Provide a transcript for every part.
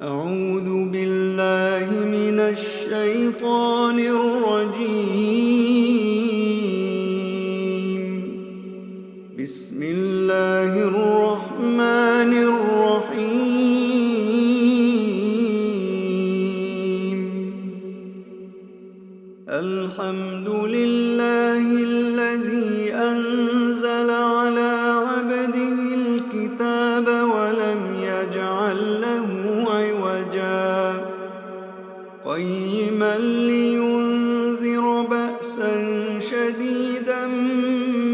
أعوذ بالله من الشيطان الرجيم. بسم الله الرحمن الرحيم. الحمد لله الذي أنزل على عبده الكتاب ولم يجعل له عوجا قيما لينذر بأسا شديدا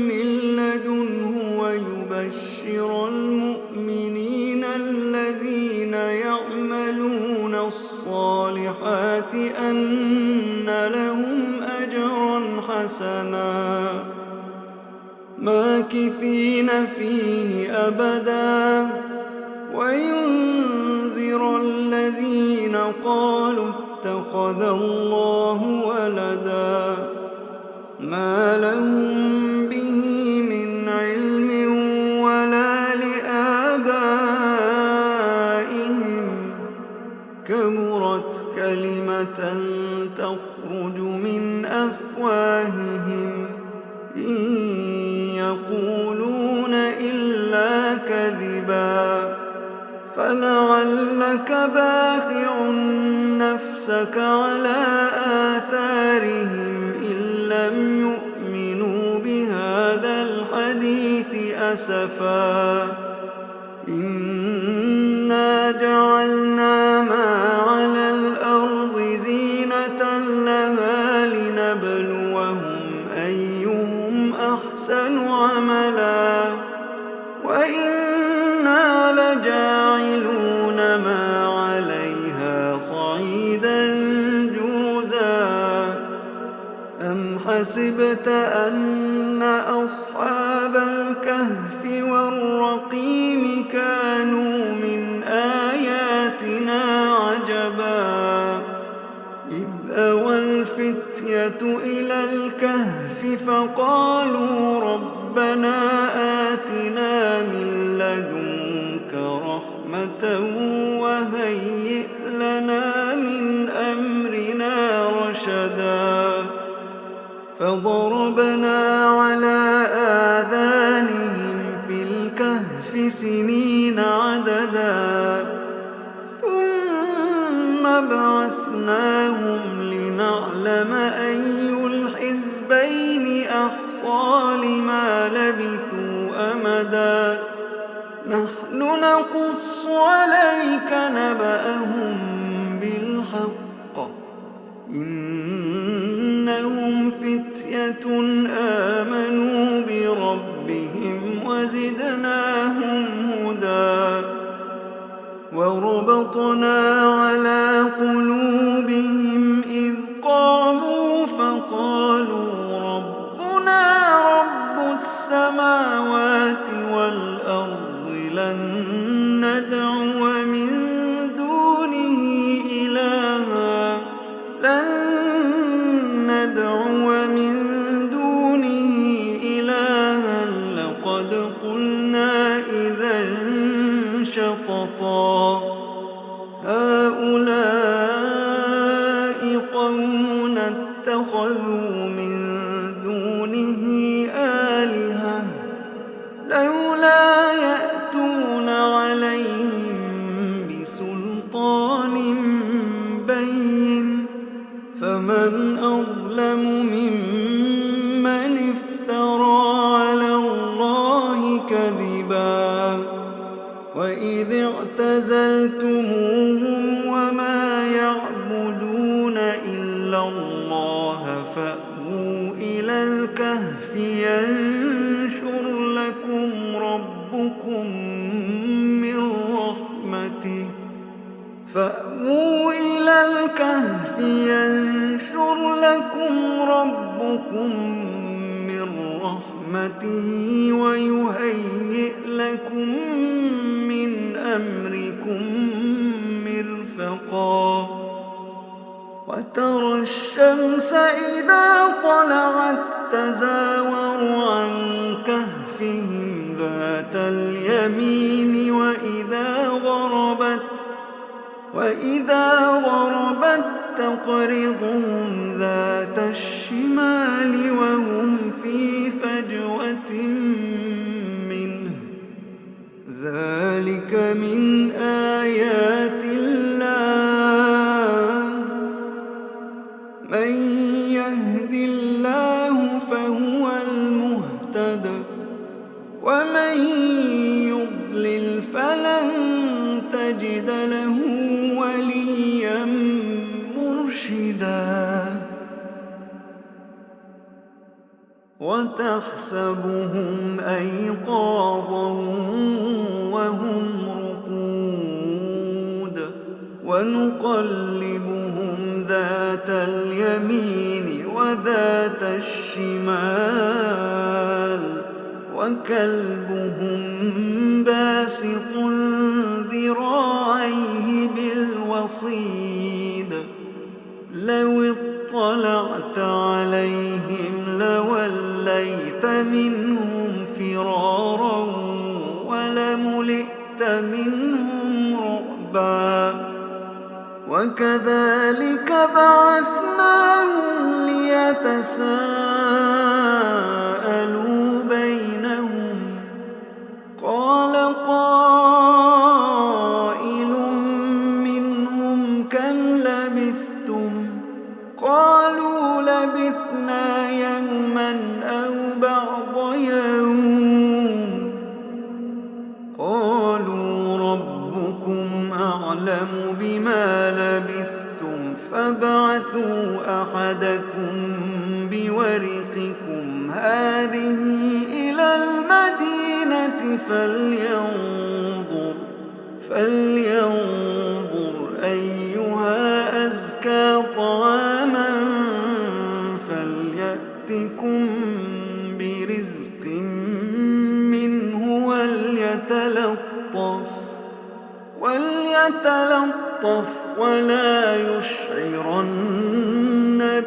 من لدنه ويبشر المؤمنين الذين يعملون الصالحات أن لهم أجرا حسنا ماكثين فيه أبدا وينذر الذين قالوا اتخذ الله ولدا ما لهم به من علم ولا لآبائهم كبرت كلمة تخرج من أفواههم إن يقولون إلا كذبا فلعلك باخع نفسك على آثارهم إن لم يؤمنوا بهذا الحديث أسفا إنا جعلنا ما على الأرض زينة لها لنبلوهم أيهم أحسن عملا وإنا لجاعلون ما عليها صعيدا جرزا أم حسبت أن أصحاب الكهف والرقيم كانوا من آياتنا عجبا إذ أوى الفتية إلى الكهف فقالوا ربنا آتنا من لدنك رحمة وهيئ لنا من أمرنا رشدا فضربنا على آذانهم في الكهف سنين عددا ثم بعثناهم لنعلم أي الحزبين أحصى لما لبثوا أمدا نحن نقص عليك نبأهم بالحق إنهم فتية آمنوا بربهم وزدناهم هدى وربطنا على قلوبهم إذ قاموا فقالوا ربنا رب السماوات والأرض لن ندعو من دونه إلها لقد قلنا إذا شططا هؤلاء قومنا اتخذوا من دونه آلهة لولا يأتون عليهم بسلطان بين فمن أظلم ممن افترى على الله كذبا وإذ اعتزلتموهم وما يعبدون إلا الله فأووا إلى الكهف ينشر لكم ربكم من رحمته فأووا إلى الكهف ينشر لكم ربكم من رحمته ويهيئ لكم من أمركم مرفقا وترى الشمس إذا طلعت تزاور عن كهفهم ذات اليمين وإذا ضربت تقرضهم ذات الشمال وهم في فجوة منه ذلك من آيات الله من يهد الله فهو المهتد ومن يضلل فلن تجد له وليا مرشدا وتحسبهم أيقاظا وهم رقود ونقلبهم ذات اليمين وذات الشمال وكلبهم باسط ذراعيه بالوصيد لو اطلعت عليهم لوليت منهم فرارا ولملئت منهم رعبا وكذلك بعثناهم ليتساءلوا بينهم قال قائل منهم كم لبثتم قالوا لبثنا يوما أو بعض يوم قالوا ربكم أعلم بما لبثتم فابعثوا أحدكم بورقكم هذه إلى المدينة فلينظر أيها أزكى طعاما فليأتكم برزق منه وليتلطف ولا يشعرن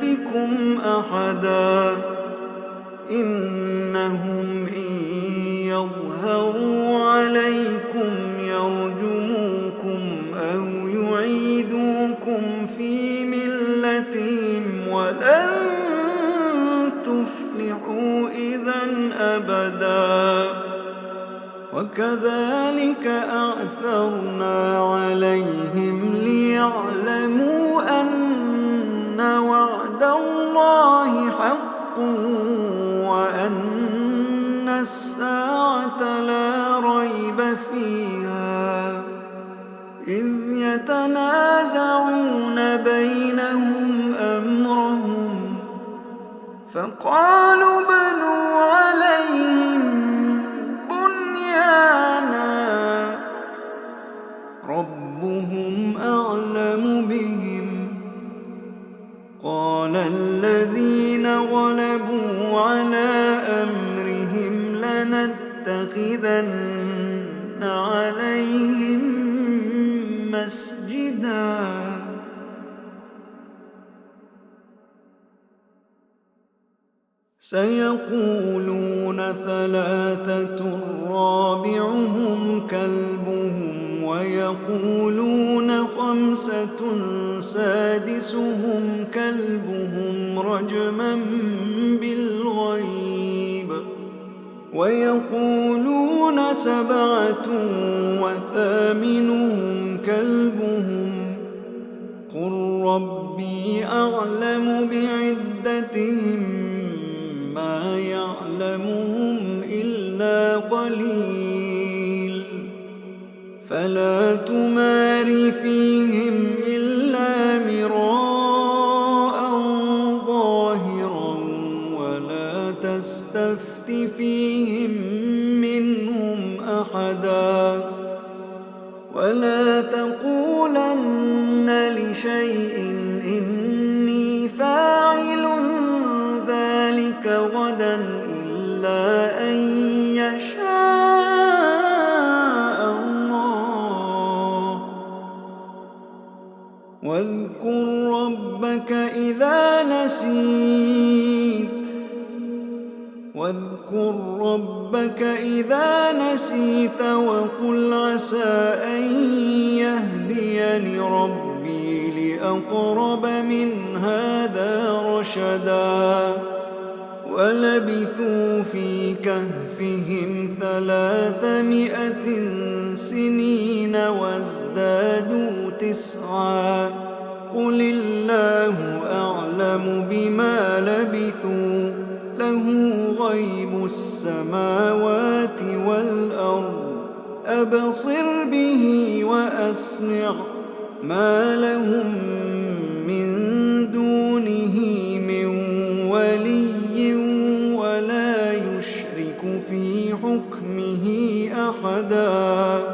بكم أحدا إنهم إن يظهروا عليكم يرجموكم أو يعيدوكم في ملتهم ولن تفلحوا إذا أبدا وكذلك أعثرنا عليهم ليعلموا أن وعد الله حق وأن الساعة لا ريب فيها إذ يتنازعون بينهم أمرهم فقالوا بنوا عليهم بنيانا ربهم أعلم بهم قال الذين غلبوا على أمرهم لنتخذن عليهم مسجدا سيقولون ثلاثة رابعهم كلبهم ويقولون خمسة سادسهم كلبهم رجما بالغيب ويقولون سبعة وثامنهم كلبهم قل ربي أعلم بعدتهم ما يعلمهم إلا قليل فلا تمار فيهم إلا مراء ظاهرا ولا تستفت فيهم منهم أحدا ولا تقولن لشيء إني فاعل ذلك غدا إلا أن يشاء الله واذكر ربك إذا نسيت واذكر ربك إذا نسيت وقل عسى أن يهديني ربي لأقرب من هذا رشدا ولبثوا في كهفهم 300 سنين وازدادوا 9 قل الله أعلم بما لبثوا له غيب السماوات والأرض أبصر به وأسمع ما لهم من دونه من ولي ولا يشرك في حكمه أحدا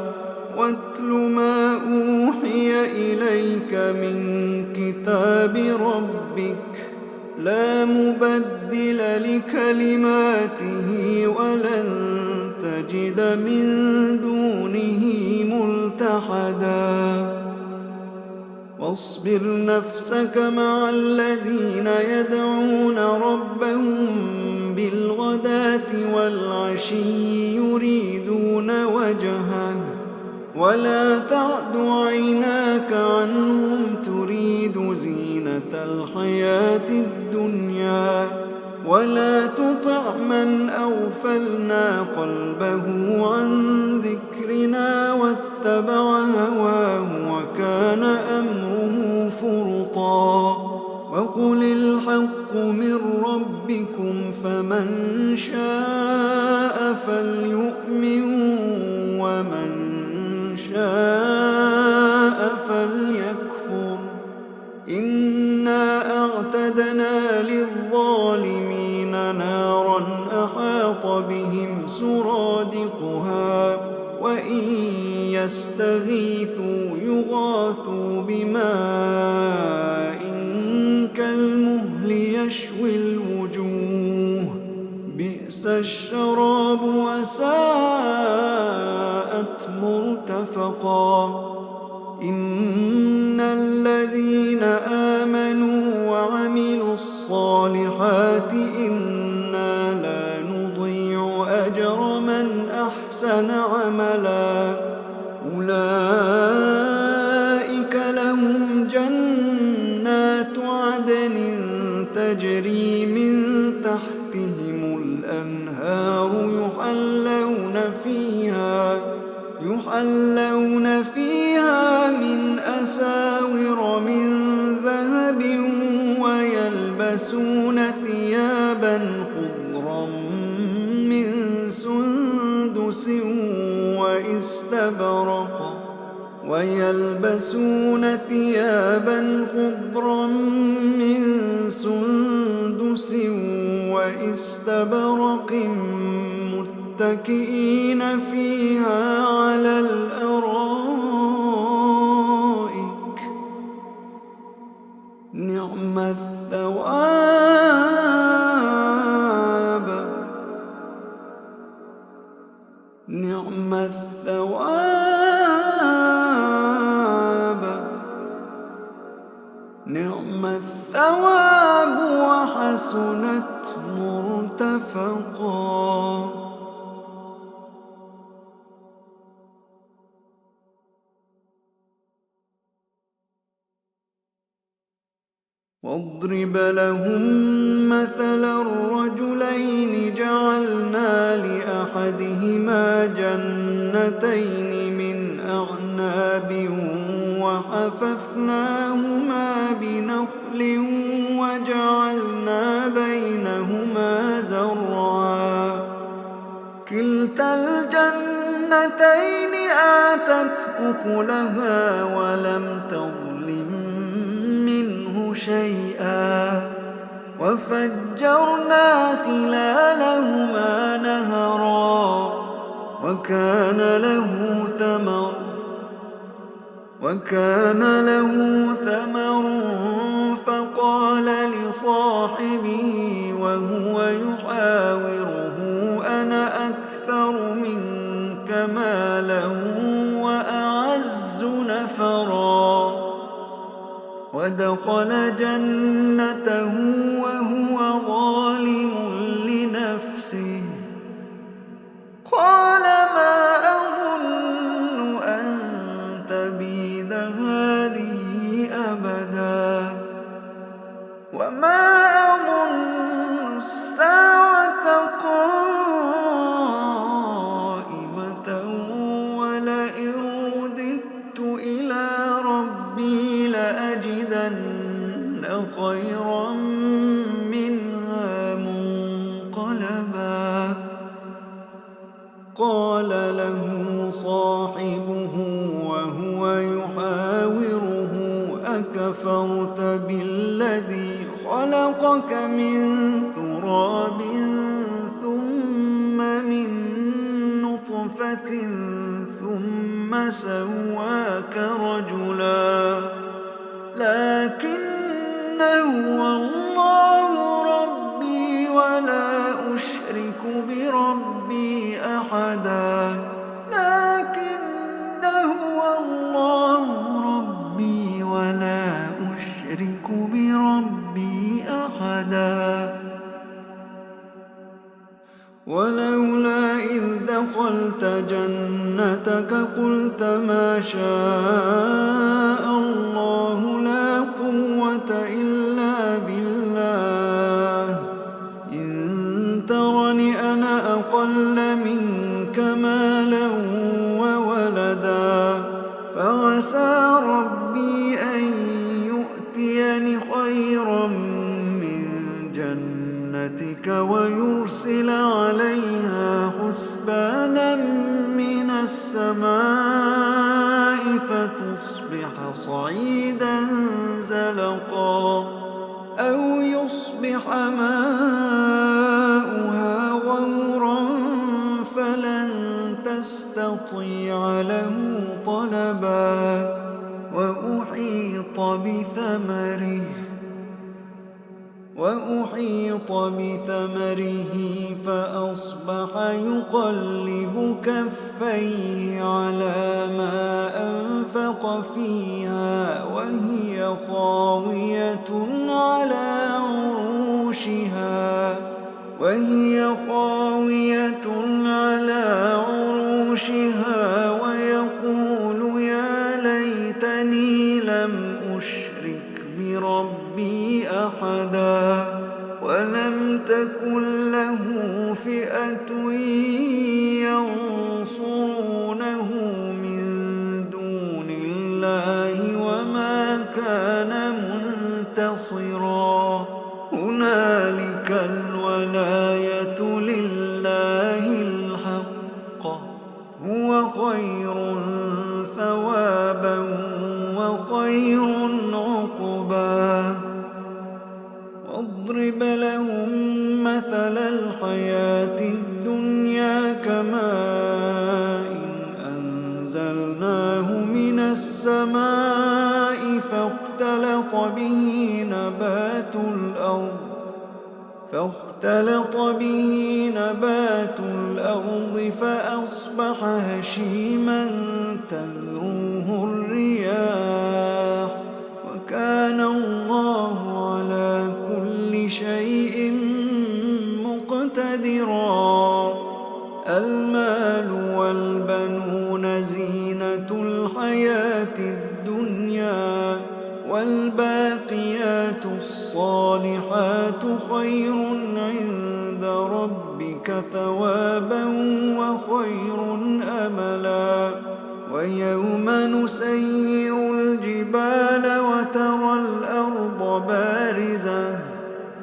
واتل ما أوحي إليك من كتاب ربك لا مبدل لكلماته ولن تجد من دونه ملتحدا واصبر نفسك مع الذين يدعون ربهم بالغداة والعشي يريدون وجهه ولا تعد عيناك عنهم تريد زينة الحياة الدنيا ولا تطع من أغفلنا قلبه عن ذكرنا واتبع هواه وكان أمره فرطا وقل الحق من ربكم فمن شاء فليؤمن ومن شاء فليكفر إنا أعتدنا للظالمين نارا أحاط بهم سرادقها وإن يستغيثوا يغاثوا بماء كالمهل يشوي الوجوه بئس الشراب وساءت مرتفقا إن الذين آمنوا وعملوا الصالحات إنا لا نضيع أجر من أحسن عملا أولئك لهم جنات عدن تجري من تحتهم الأنهار يحلون فيها من أساور من ذهب ويلبسون ثيابا خضرا من سندس واستبرق متكئين فيها على الأرائك نعم الثواب وحسنت مرتفقا واضرب لهم مثلا الرجلين جعلنا لأحدهما جنتين من أعناب وحففناهما بنخل وجعلنا بينهما زرعا كلتا الجنتين آتت أكلها ولم تظلم منه شيئا وفجرنا خلالهما نهرا وكان له ثمر فقال لصاحبه وهو يحاوره أنا أكثر منك مالا وأعز نفرا ودخل جنته وهو ظالم لنفسه قال له صاحبه وهو يحاوره أكفرت بالذي خلقك من تراب ثم من نطفة ثم سواك رجلا لكن هو الله ربي ولا أشرك بربي أحدا لكن هو الله ربي ولا أشرك بربي أحدا ولولا إذ دخلت جنتك قلت ما شاء الله لا قوة إلا بالله إن ترني أنا أقل منك مالا وولدا فعسى ربي أن يؤتيني خيرا من جنتك ويرسل عليها حسبانا من السماء فتصبح صعيدا زلقا أو يصبح ماؤها غورا فلن تستطيع له طلبا وأحيط بثمره فأصبح يقلب كفيه على ما أنفق فيها وهي خاوية على عروشها ويقول يا ليتني لم أشرك بربي أحدا ولم تكن له فئة ينصرونه من دون الله وما كان منتصرا هنالك الولاية لله الحق هو خير ثوابا وخير عقبا واضرب لهم مثل الحياة الدنيا كماء أنزلناه من السماء فاختلط به نبات الأرض فأصبح هشيما تذروه الرياح وكان الله على كل شيء مقتدرا المال والبنون زينة الحياة الدنيا والباقيات الصالحات خير عند ربك ثوابا وخير أملا ويوم نسير الجبال وترى الأرض بارزة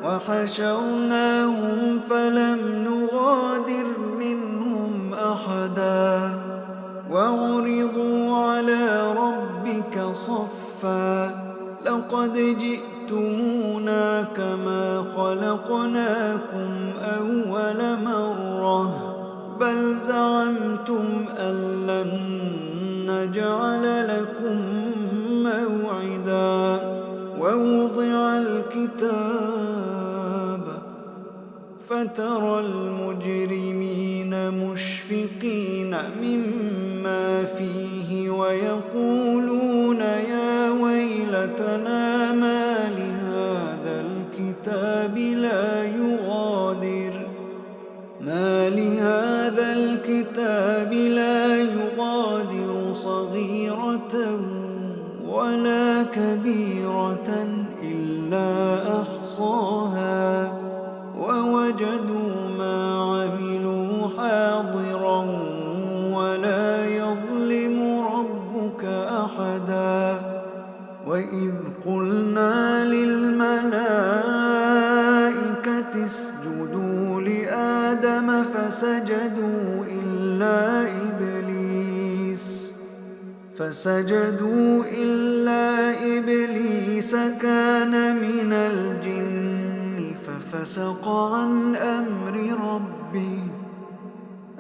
وحشرناهم فلم نغادر منهم أحدا وعرضوا على ربك صفا لقد جئتمونا كما خلقناكم أول مرة بل زعمتم أن لن نجعل لكم موعدا ووضع الكتاب فترى المجرمين مشفقين مما فيه ويقولون يا ويلتنا ما لهذا الكتاب لا يغادر صغيرة ولا كبيرة إلا أحصاها ووجدوا ما عملوا حاضرا ولا يظلم ربك أحدا وإذ قلنا للملائكة اسجدوا لآدم فسجدوا إلا إلا إبليس فسجدوا إلا إبليس كان من الجن ففسق عن أمر ربه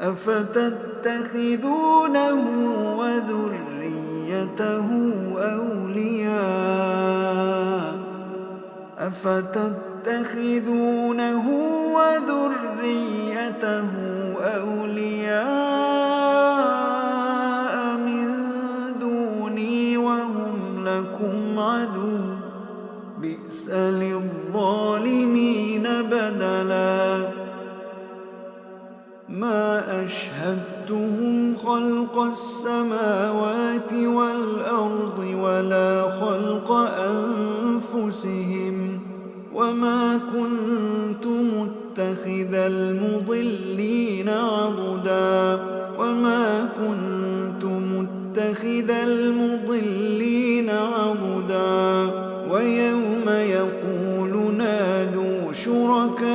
أفتتخذونه وذريته أولياء من دوني وهم لكم عدو بئس للظالمين بدلا ما أشهدتهم خلق السماوات والأرض ولا خلق أنفسهم وما كنت متخذ المضلين عضدا ويوم يقول نادوا شركائي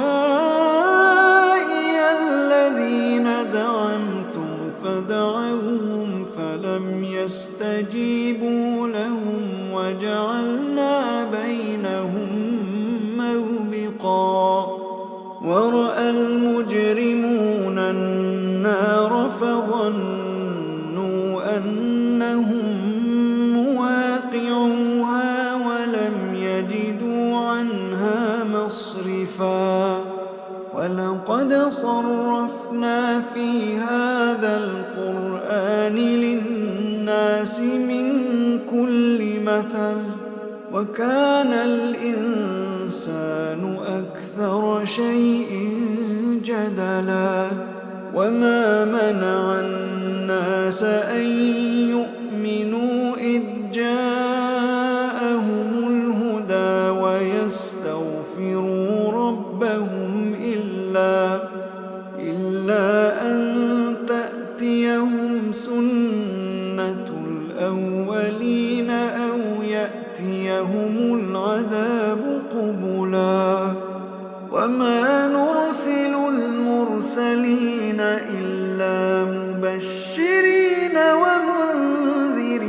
الذين زعمتم فدعوهم فلم يستجيبوا لهم وجعلنا بينهم موبقا ورأى المجرمون النار فظنوا أنهم مواقعوها ولم يجدوا عنها مصرفا ولقد صرفنا في هذا القرآن للناس من كل مثل وكان الإنسان أكثر شيء جدلا وما منع الناس أن يؤمنوا إذ جاءهم الهدى ويستغفروا ربهم إلا أن تأتيهم سنة الأولين أو يأتيهم العذاب قبلا وما نرسل المرسلين إلا مبشرين ومنذرين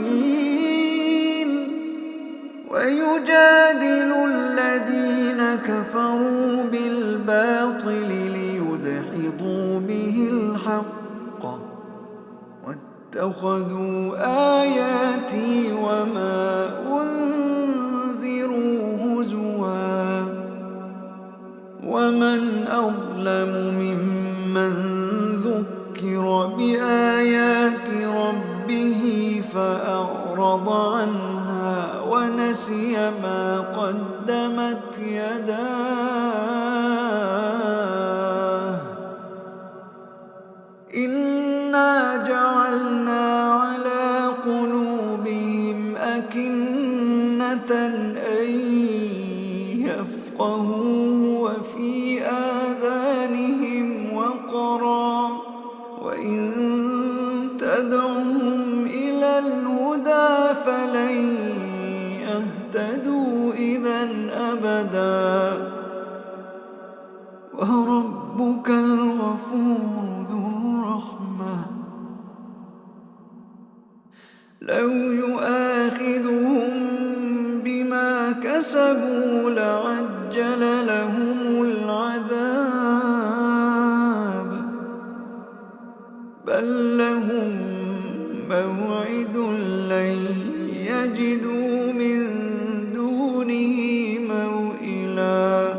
ويجادل الذين كفروا بالباطل ليدحضوا به الحق واتخذوا آياتي وما أنذروا هزوا ومن أظلم ممن ذكر بآيات ربه فأعرض عنها ونسي ما قدمت يداه إنا جعلنا على قلوبهم أكنة أن يفقهوا وفي آذانهم وقرا وإن تدعهم إلى الهدى فلن يهتدوا إذا أبدا وربك الغفور ذو الرحمة لو يؤاخذهم بما كسبوا لعجل لهم العذاب بل لهم موعد لن يجدوا من دونه موئلا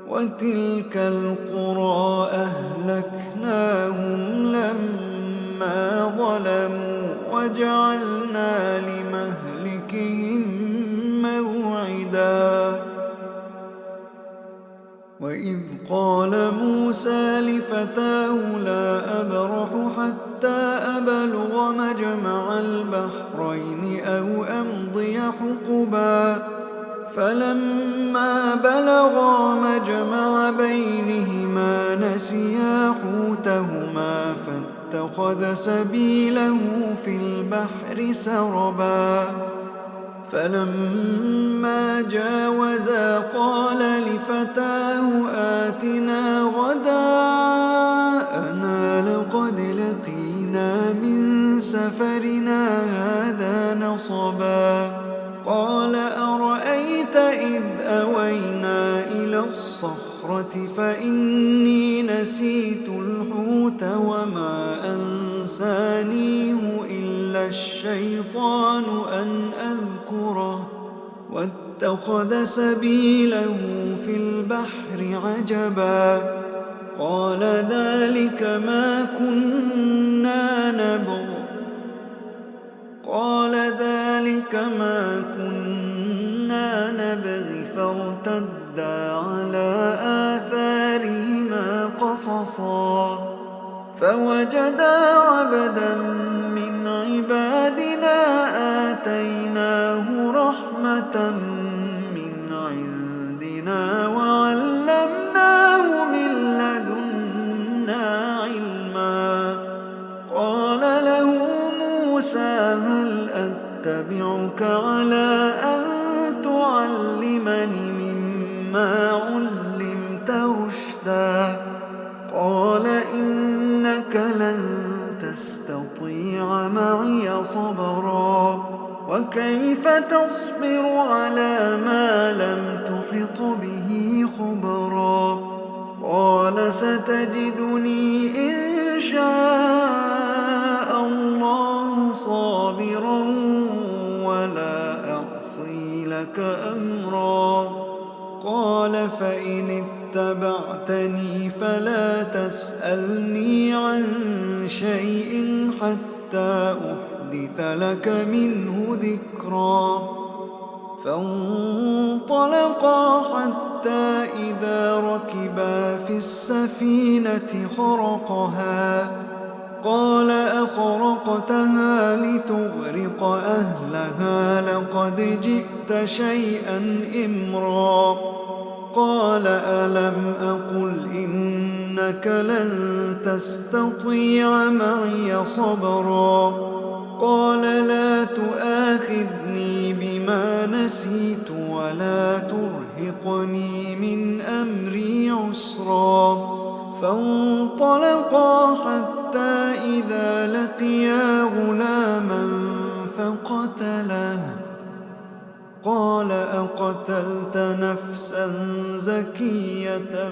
وتلك القرى أهلكناهم لما ظلموا وجعلنا لمهلكهم موعدا وإذ قال موسى لفتاه لا أبرح حتى أبلغ مجمع البحرين أو أمضي حقبا فلما بلغا مجمع بينهما نسيا حوتهما فاتخذ سبيله في البحر سربا فلما جاوزا قال لفتاه آتنا غداءنا لقد الصخرة فإني نسيت الحوت وما أنسانيه إلا الشيطان أن أذكره واتخذ سبيله في البحر عجبا قال ذلك ما كنا نبغي فارتدا على آثارهما قصصا فوجدا عبدا من عبادنا آتيناه رحمة من عندنا وعلمناه من لدنا علما قال له موسى هل أتبعك على أن تعلمني مما علمت رشدا قال إنك لن تستطيع معي صبرا وكيف تصبر على ما لم تحط به خبرا قال ستجدني إن شاء الله صابرا ولا أعصي لك أمرا قال فإن اتبعتني فلا تسألني عن شيء حتى أحدث لك منه ذكرا فانطلقا حتى إذا ركبا في السفينة خرقها قال أخرقتها لتغرق أهلها لقد جئت شيئا إمرا قال ألم أقل إنك لن تستطيع معي صبرا قال لا تؤاخذني بما نسيت ولا ترهقني من أمري عسرا فانطلقا حتى إذا لقيا غلاما فقتله قال أقتلت نفسا زكية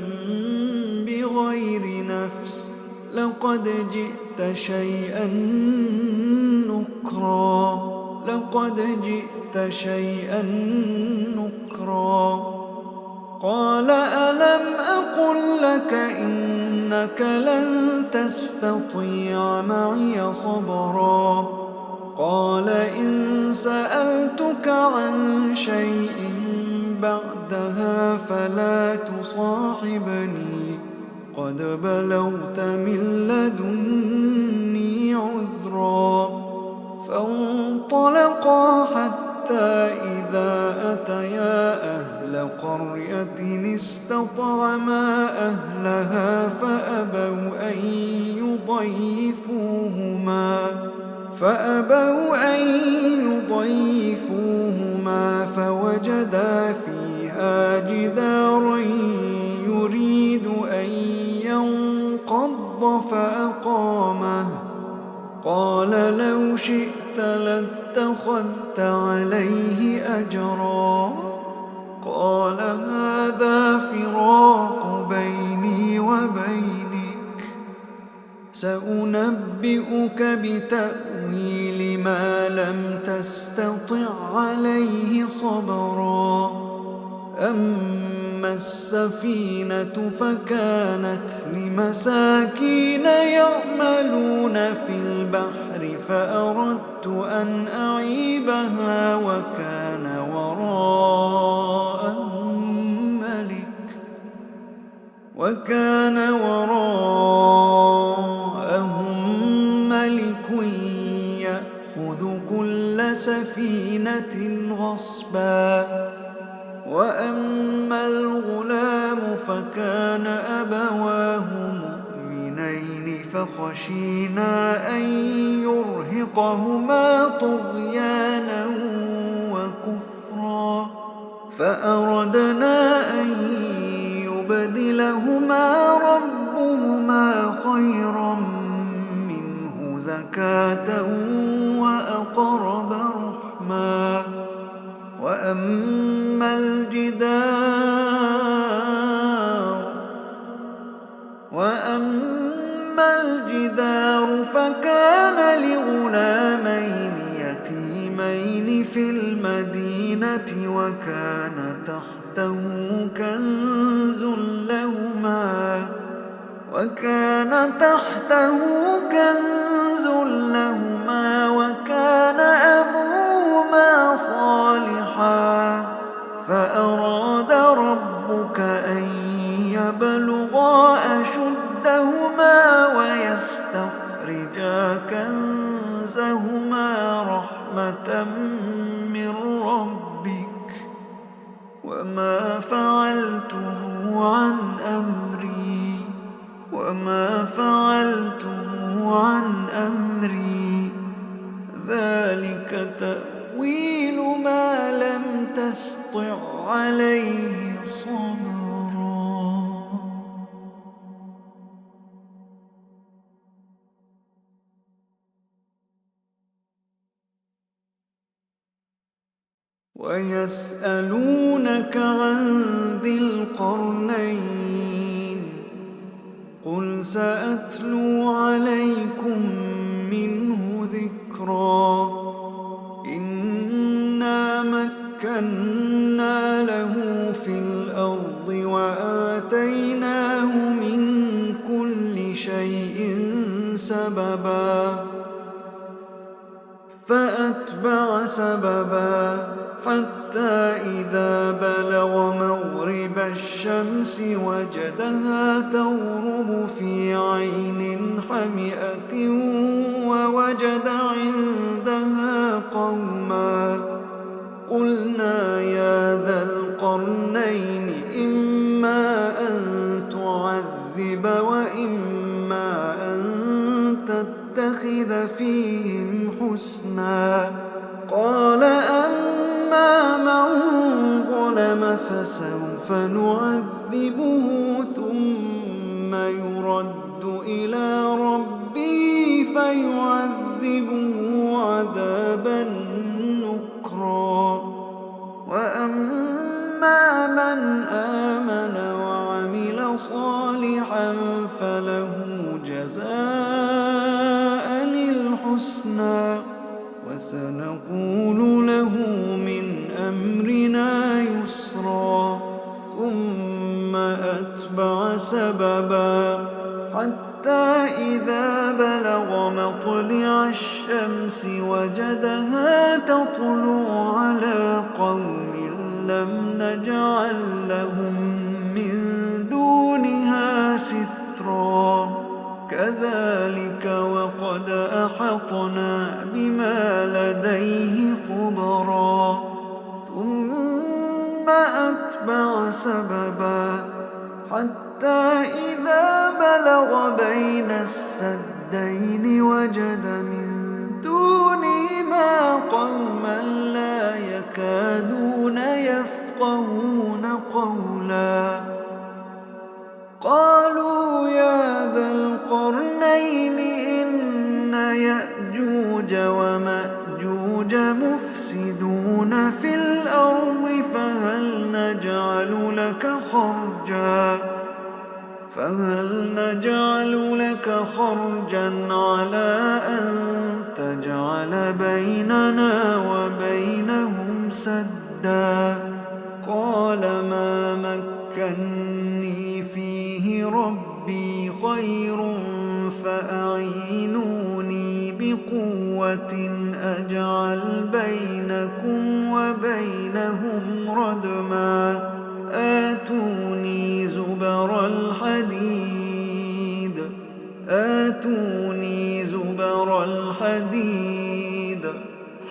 بغير نفس لقد جئت شيئا نكرا قال ألم أقل لك إنك لن تستطيع معي صبرا قال إن سألتك عن شيء بعدها فلا تصاحبني قد بلغت من لدني عذرا فانطلقا حتى إذا أتيا أهل قرية استطعما أهلها فأبوا أن يضيفوهما فوجدا فيها جدارا يريد أن ينقض فأقامه قال لو شئت لاتخذت عليه أجرا قال هذا فراق بيني وبينك سأنبئك بتأويل ما لم تستطع عليه صبرا أما السفينة فكانت لمساكين يعملون في البحر فأردت أن أعيبها وكان وراءهم ملك يأخذ كل سفينة غصبا وأما الغلام فكان أبواه مؤمنين فخشينا أن يرهقهما طغيانا وكفرا فأردنا أن يبدلهما ربهما خيرا منه زكاة وأقرب رحما وأما الجدار وأما الجدار فكان لغلامين يتيمين في المدينة وكان تحته كنز لهما وكان أبوهما صالحا فأراد ربك أن يبلغا أشدهما ويستخرجا كنزهما رحمة من ربك وما فعلته عن أمري ذلك تأويل ما لم تسطع عليه صبرا. ويسألونك عن ذي القرنين قل سأتلو عليكم منه ذكرا إنا مكنا له في الأرض وآتيناه من كل شيء سببا فأتبع سببا حتى إذا بلغ مغرب الشمس وجدها تغرب في عين حمئة ووجد عندها قوما قلنا يا ذا القرنين إما أن تعذب وإما أن تتخذ فيهم حسنا قال أما من ظلم فسوف نعذبه ثم يرد إلى ربه فيعذبه عذابا نكرا وأما من آمن وعمل صالحا فله جزاء الحسنى وسنقول له من أمرنا يسرا ثم أتبع سببا حتى إذا بلغ مطلع الشمس وجدها تطلع على قوم لم نجعل لهم من دونها سترا كذلك وقد أحطنا بما لديه خبرا ثم أتبع سببا حتى إذا بلغ بين السدين وجد من دونهما قوما لا يكادون يفقهون قولا قالوا يا ذا القرنين إن يأجوج ومأجوج مفسدون في الأرض فهل نجعل لك خرجا على أن تجعل بيننا وبينهم سدا قال ما مكني فيه ربي خير فأعينوني بقوة أجعل بينكم وبينهم ردما آتوني زبر الحديد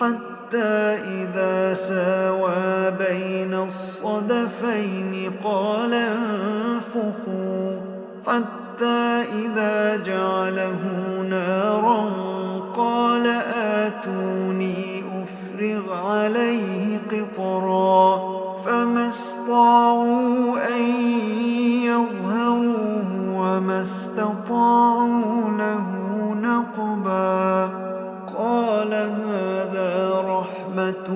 حتى إذا ساوى بين الصدفين قال انفخوا حتى إذا جعله نارا قال آتوني أفرغ عليه قطرا فما استطاعوا أن يظهروه وما استطاعوا له نقبا قال هذا رحمة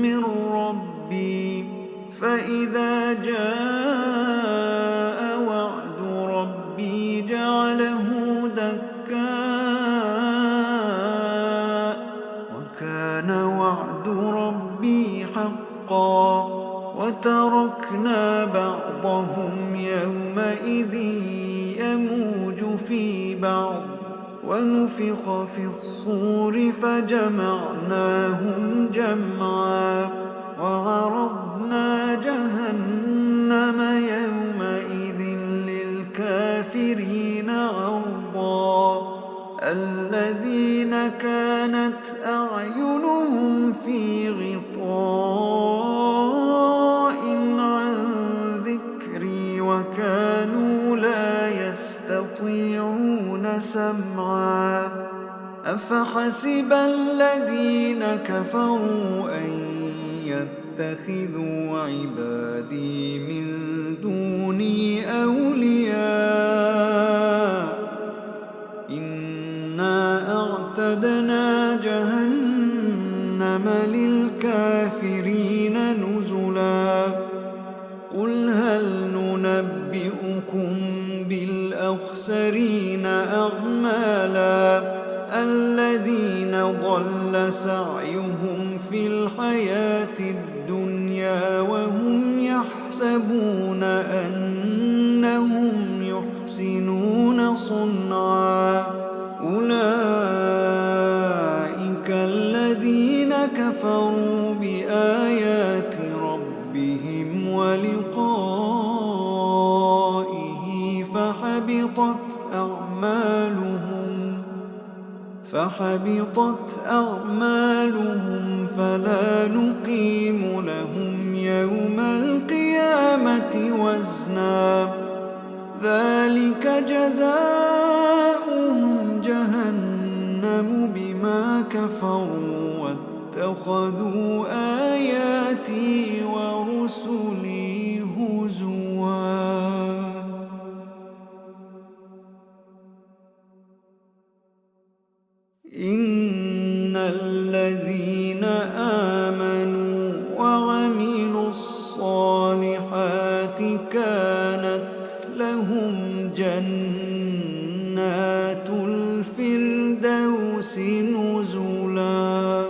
من ربي فإذا جاء وعد يومئذ يموج في بعض ونفخ في الصور فجمعناهم جمعا وعرضنا جهنم يومئذ للكافرين عرضا الذين كانت أعينهم في غطاء عن ذكري وكانوا لا يستطيعون سمعا أفحسب الذين كفروا أن يتخذوا عبادي من دوني أولياء إنا أعتدنا جهنم للكافرين نزلا قل هل ننبئكم بالأخسرين أعمالا الذين ضل سعيهم في الحياة الدنيا وهم يحسبون أنهم يحسنون صنعا أولئك الذين كفروا بآيات ربهم ولقائه فحبطت أعمالهم فلا نقيم لهم يوم القيامة وزنا ذلك جزاؤهم جهنم بما كفروا واتخذوا آياتي ورسلي هزوا إن الذين آمنوا وعملوا الصالحات كانت لهم جنات الفردوس نزلا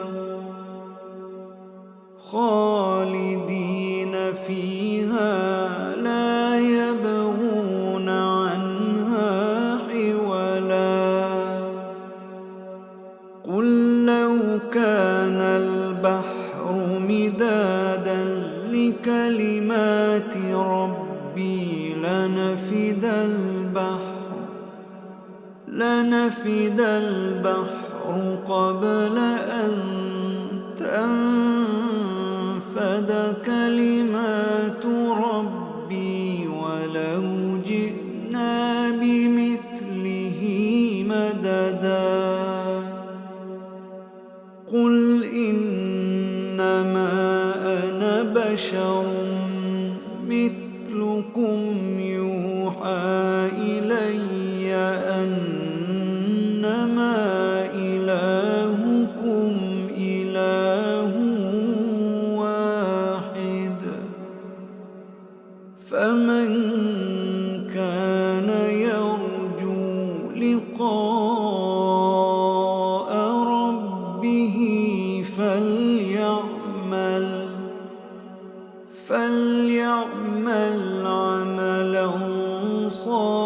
خالدين فيها لا يبغون عنها حولا قل لو كان البحر مدادا لكلمات ربي لنفد البحر قبل أن تنفد كلمات ربي ولو جئنا بمثله مددا قل إنما أنا بشر مثلكم يوحى إلي أنما إلهكم إله واحد فمن كان يرجو لقاء ربه فليعمل عملا صالحا